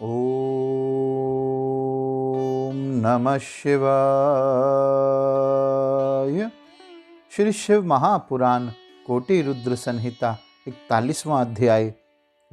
ओम नमः शिवाय। श्री शिव महापुराण कोटि रुद्र संहिता 41वां अध्याय।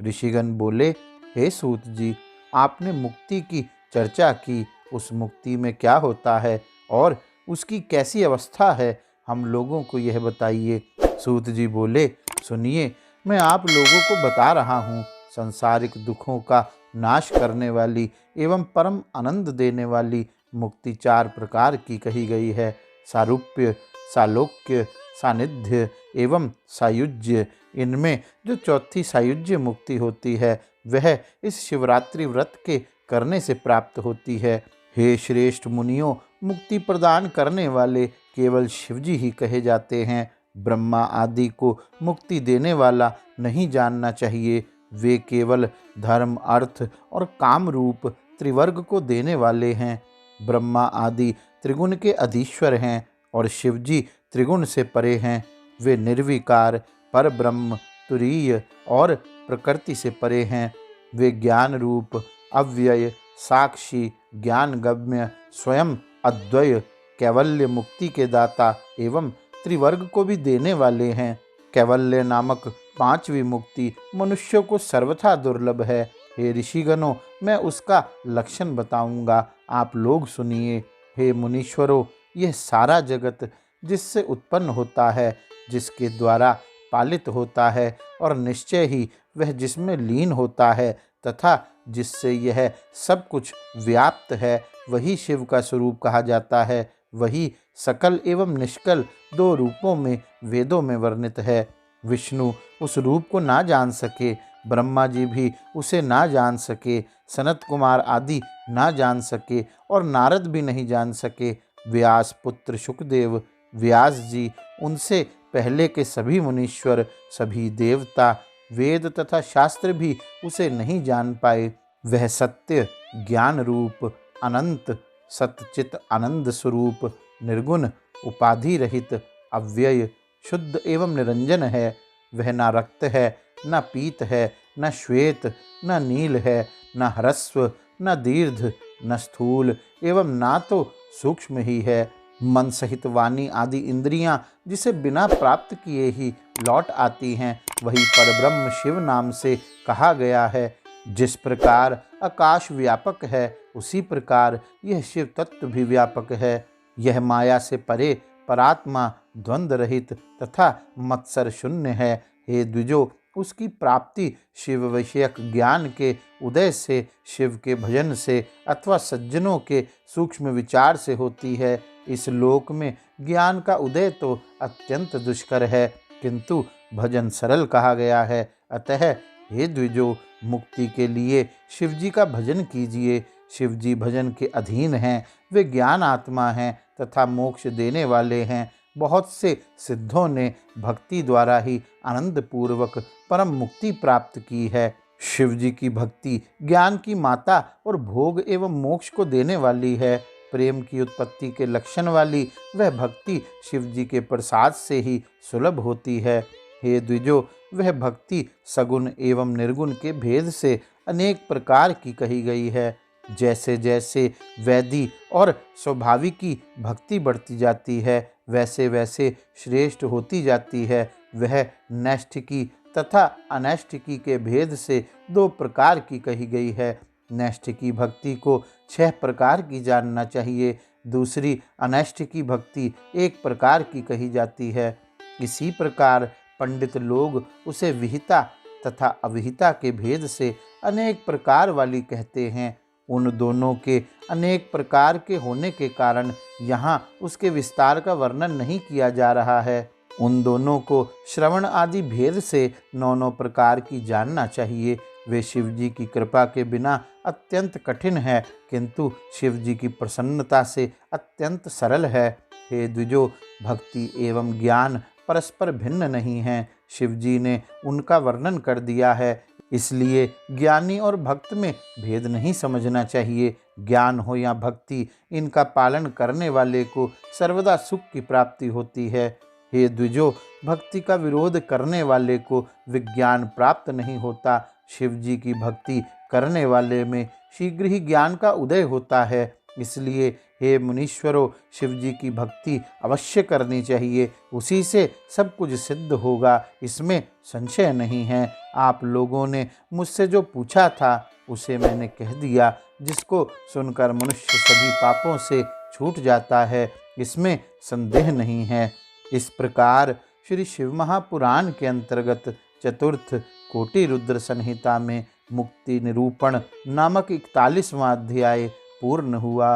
ऋषिगण बोले, हे सूत जी, आपने मुक्ति की चर्चा की। उस मुक्ति में क्या होता है और उसकी कैसी अवस्था है, हम लोगों को यह बताइए। सूत जी बोले, सुनिए, मैं आप लोगों को बता रहा हूँ। संसारिक दुखों का नाश करने वाली एवं परम आनंद देने वाली मुक्ति 4 प्रकार की कही गई है। सारूप्य, सालोक्य, सानिध्य एवं सायुज्य। इनमें जो चौथी सायुज्य मुक्ति होती है वह इस शिवरात्रि व्रत के करने से प्राप्त होती है। हे श्रेष्ठ मुनियों, मुक्ति प्रदान करने वाले केवल शिवजी ही कहे जाते हैं। ब्रह्मा आदि को मुक्ति देने वाला नहीं जानना चाहिए। वे केवल धर्म, अर्थ और काम रूप त्रिवर्ग को देने वाले हैं। ब्रह्मा आदि त्रिगुण के अधीश्वर हैं और शिवजी त्रिगुण से परे हैं। वे निर्विकार, परब्रह्म, तुरीय और प्रकृति से परे हैं। वे ज्ञान रूप, अव्यय, साक्षी, ज्ञानगम्य, स्वयं अद्वय, कैवल्य मुक्ति के दाता एवं त्रिवर्ग को भी देने वाले हैं। कैवल्य नामक 5वीं मुक्ति मनुष्यों को सर्वथा दुर्लभ है। हे ऋषिगणों, मैं उसका लक्षण बताऊंगा, आप लोग सुनिए। हे मुनीश्वरों, यह सारा जगत जिससे उत्पन्न होता है, जिसके द्वारा पालित होता है और निश्चय ही वह जिसमें लीन होता है तथा जिससे यह सब कुछ व्याप्त है, वही शिव का स्वरूप कहा जाता है। वही सकल एवं निष्कल 2 रूपों में वेदों में वर्णित है। विष्णु उस रूप को ना जान सके, ब्रह्मा जी भी उसे ना जान सके, सनत कुमार आदि ना जान सके और नारद भी नहीं जान सके। व्यास पुत्र शुकदेव, व्यास जी, उनसे पहले के सभी मुनीश्वर, सभी देवता, वेद तथा शास्त्र भी उसे नहीं जान पाए। वह सत्य, ज्ञान रूप, अनंत, सतचित आनंद स्वरूप, निर्गुण, उपाधि रहित, अव्यय, शुद्ध एवं निरंजन है। वह न रक्त है, न पीत है, न श्वेत, न नील है, न ह्रस्व, न दीर्घ, न स्थूल एवं ना तो सूक्ष्म ही है। मन सहित वाणी आदि इंद्रियां जिसे बिना प्राप्त किए ही लौट आती हैं, वही परब्रह्म शिव नाम से कहा गया है। जिस प्रकार आकाश व्यापक है, उसी प्रकार यह शिव तत्व भी व्यापक है। यह माया से परे परात्मा, द्वंद्व रहित तथा मत्सर शून्य है। हे द्विजो, उसकी प्राप्ति शिव विषयक ज्ञान के उदय से, शिव के भजन से अथवा सज्जनों के सूक्ष्म विचार से होती है। इस लोक में ज्ञान का उदय तो अत्यंत दुष्कर है, किंतु भजन सरल कहा गया है। अतः हे द्विजो, मुक्ति के लिए शिवजी का भजन कीजिए। शिवजी भजन के अधीन हैं। वे ज्ञान आत्मा हैं तथा मोक्ष देने वाले हैं। बहुत से सिद्धों ने भक्ति द्वारा ही आनंद पूर्वक परम मुक्ति प्राप्त की है। शिवजी की भक्ति ज्ञान की माता और भोग एवं मोक्ष को देने वाली है। प्रेम की उत्पत्ति के लक्षण वाली वह भक्ति शिवजी के प्रसाद से ही सुलभ होती है। हे द्विजो, वह भक्ति सगुण एवं निर्गुण के भेद से अनेक प्रकार की कही गई है। जैसे जैसे वैदी और स्वाभाविकी भक्ति बढ़ती जाती है, वैसे वैसे श्रेष्ठ होती जाती है। वह नैष्ठिकी तथा अनैष्ठिकी के भेद से 2 प्रकार की कही गई है। नैष्ठिकी भक्ति को 6 प्रकार की जानना चाहिए, दूसरी अनैष्ठिकी भक्ति 1 प्रकार की कही जाती है। इसी प्रकार पंडित लोग उसे विहिता तथा अविहिता के भेद से अनेक प्रकार वाली कहते हैं। उन दोनों के अनेक प्रकार के होने के कारण यहाँ उसके विस्तार का वर्णन नहीं किया जा रहा है। उन दोनों को श्रवण आदि भेद से 9 प्रकार की जानना चाहिए। वे शिवजी की कृपा के बिना अत्यंत कठिन है, किंतु शिवजी की प्रसन्नता से अत्यंत सरल है। हे द्विजो, भक्ति एवं ज्ञान परस्पर भिन्न नहीं हैं। शिवजी ने उनका वर्णन कर दिया है, इसलिए ज्ञानी और भक्त में भेद नहीं समझना चाहिए। ज्ञान हो या भक्ति, इनका पालन करने वाले को सर्वदा सुख की प्राप्ति होती है। हे द्विजो, भक्ति का विरोध करने वाले को विज्ञान प्राप्त नहीं होता। शिवजी की भक्ति करने वाले में शीघ्र ही ज्ञान का उदय होता है। इसलिए हे मुनीश्वरों, शिव जी की भक्ति अवश्य करनी चाहिए, उसी से सब कुछ सिद्ध होगा, इसमें संशय नहीं है। आप लोगों ने मुझसे जो पूछा था उसे मैंने कह दिया, जिसको सुनकर मनुष्य सभी पापों से छूट जाता है, इसमें संदेह नहीं है। इस प्रकार श्री शिव महापुराण के अंतर्गत चतुर्थ कोटि रुद्र संहिता में मुक्ति निरूपण नामक 41वां अध्याय पूर्ण हुआ।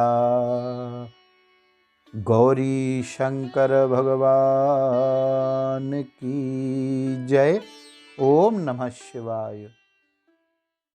गौरी शंकर भगवान की जय। ओम नमः शिवाय।